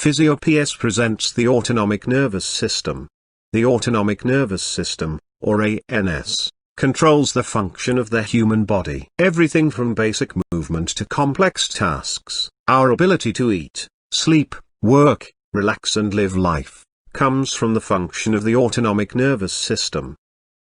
Physio presents the autonomic nervous system. The autonomic nervous system, or ANS, controls the function of the human body. Everything from basic movement to complex tasks, our ability to eat, sleep, work, relax and live life, comes from the function of the autonomic nervous system.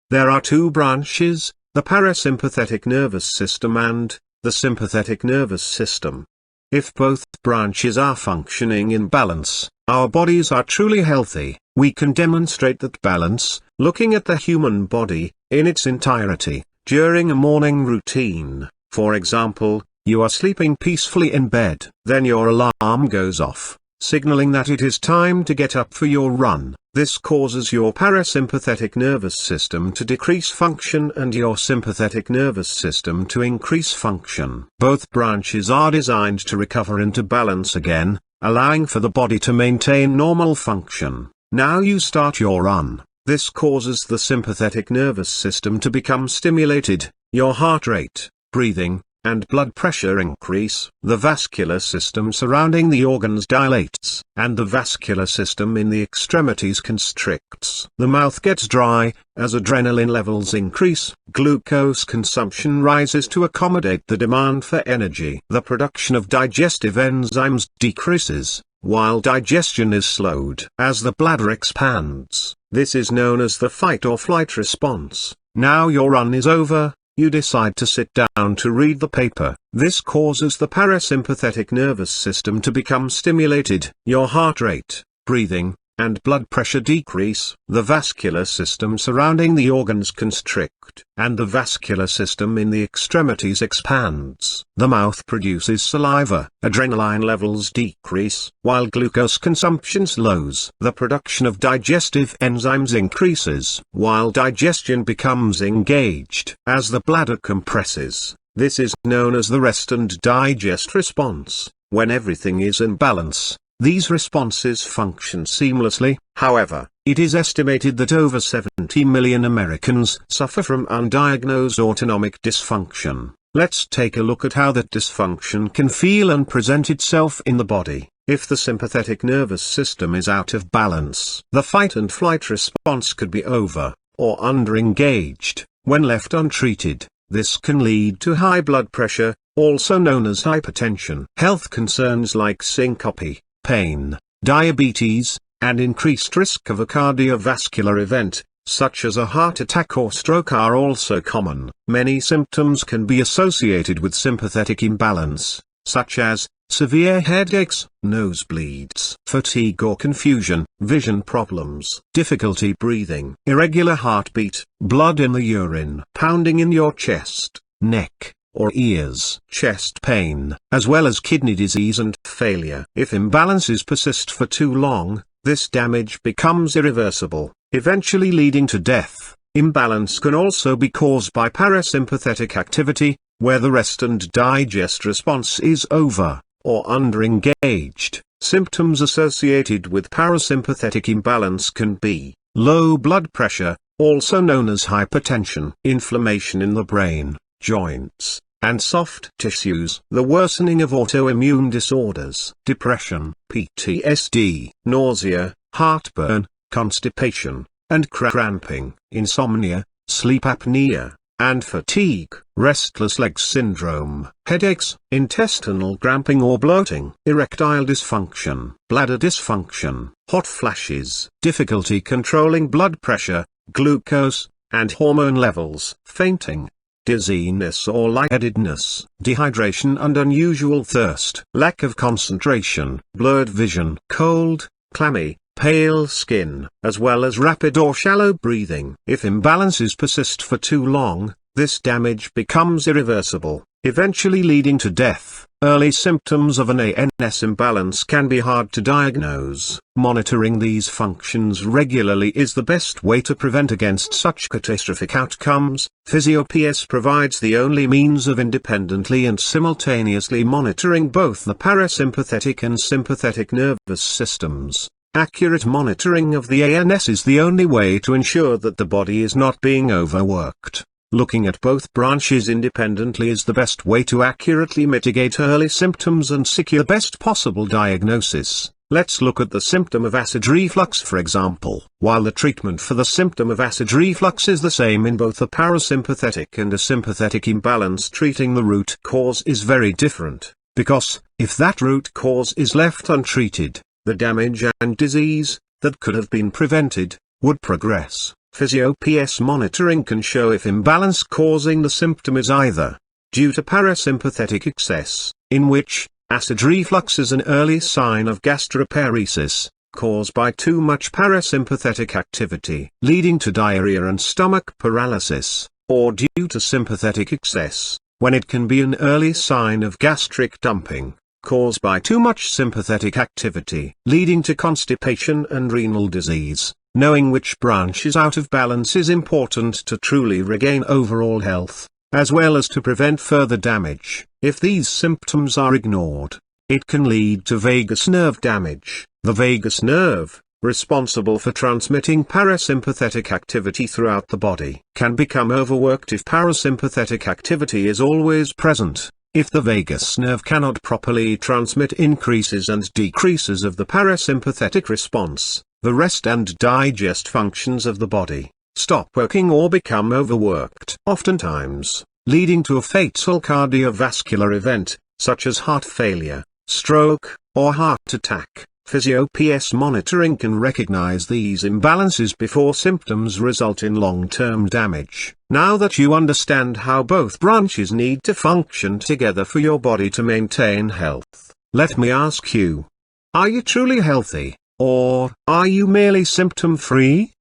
There are two branches, the parasympathetic nervous system and the sympathetic nervous system. If both branches are functioning in balance, our bodies are truly healthy. We can demonstrate that balance, looking at the human body, in its entirety, during a morning routine. For example, you are sleeping peacefully in bed. Then your alarm goes off, signaling that it is time to get up for your run. This causes your parasympathetic nervous system to decrease function and your sympathetic nervous system to increase function. Both branches are designed to recover into balance again, allowing for the body to maintain normal function. Now you start your run. This causes the sympathetic nervous system to become stimulated, your heart rate, breathing, and blood pressure increase. The vascular system surrounding the organs dilates, and the vascular system in the extremities constricts. The mouth gets dry, as adrenaline levels increase. Glucose consumption rises to accommodate the demand for energy. The production of digestive enzymes decreases, while digestion is slowed. As the bladder expands, this is known as the fight or flight response. Now your run is over. You decide to sit down to read the paper. This causes the parasympathetic nervous system to become stimulated. Your heart rate, breathing, and blood pressure decrease. The vascular system surrounding the organs constrict, and the vascular system in the extremities expands. The mouth produces saliva. Adrenaline levels decrease, while glucose consumption slows. The production of digestive enzymes increases, while digestion becomes engaged. As the bladder compresses, this is known as the rest and digest response. When everything is in balance, these responses function seamlessly. However, it is estimated that over 70 million Americans suffer from undiagnosed autonomic dysfunction. Let's take a look at how that dysfunction can feel and present itself in the body. If the sympathetic nervous system is out of balance, the fight and flight response could be over, or under-engaged. When left untreated, this can lead to high blood pressure, also known as hypertension. Health concerns like syncope, pain, diabetes, and increased risk of a cardiovascular event, such as a heart attack or stroke, are also common. Many symptoms can be associated with sympathetic imbalance, such as severe headaches, nosebleeds, fatigue or confusion, vision problems, difficulty breathing, irregular heartbeat, blood in the urine, pounding in your chest, neck, or ears, chest pain, as well as kidney disease and failure. If imbalances persist for too long, this damage becomes irreversible, eventually leading to death. Imbalance can also be caused by parasympathetic activity, where the rest and digest response is over, or under-engaged. Symptoms associated with parasympathetic imbalance can be low blood pressure, also known as hypertension, inflammation in the brain, joints, and soft tissues, the worsening of autoimmune disorders, depression, PTSD, nausea, heartburn, constipation, and cramping, insomnia, sleep apnea, and fatigue, restless leg syndrome, headaches, intestinal cramping or bloating, erectile dysfunction, bladder dysfunction, hot flashes, difficulty controlling blood pressure, glucose, and hormone levels, fainting, dizziness or lightheadedness, dehydration and unusual thirst, lack of concentration, blurred vision, cold, clammy, pale skin, as well as rapid or shallow breathing. If imbalances persist for too long, this damage becomes irreversible, eventually leading to death. Early symptoms of an ANS imbalance can be hard to diagnose. Monitoring these functions regularly is the best way to prevent against such catastrophic outcomes. Physio provides the only means of independently and simultaneously monitoring both the parasympathetic and sympathetic nervous systems. Accurate monitoring of the ANS is the only way to ensure that the body is not being overworked. Looking at both branches independently is the best way to accurately mitigate early symptoms and secure the best possible diagnosis. Let's look at the symptom of acid reflux for example. While the treatment for the symptom of acid reflux is the same in both a parasympathetic and a sympathetic imbalance, treating the root cause is very different, because, if that root cause is left untreated, the damage and disease, that could have been prevented, would progress. Physio PS monitoring can show if imbalance causing the symptom is either due to parasympathetic excess, in which acid reflux is an early sign of gastroparesis, caused by too much parasympathetic activity, leading to diarrhea and stomach paralysis, or due to sympathetic excess, when it can be an early sign of gastric dumping, caused by too much sympathetic activity, leading to constipation and renal disease. Knowing which branch is out of balance is important to truly regain overall health, as well as to prevent further damage. If these symptoms are ignored, it can lead to vagus nerve damage. The vagus nerve, responsible for transmitting parasympathetic activity throughout the body, can become overworked if parasympathetic activity is always present. If the vagus nerve cannot properly transmit increases and decreases of the parasympathetic response, the rest and digest functions of the body stop working or become overworked, oftentimes leading to a fatal cardiovascular event, such as heart failure, stroke, or heart attack. Physio PS monitoring can recognize these imbalances before symptoms result in long-term damage. Now that you understand how both branches need to function together for your body to maintain health, let me ask you, are you truly healthy, or are you merely symptom-free?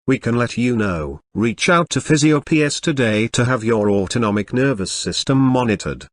We can let you know. Reach out to Physio PS today to have your autonomic nervous system monitored.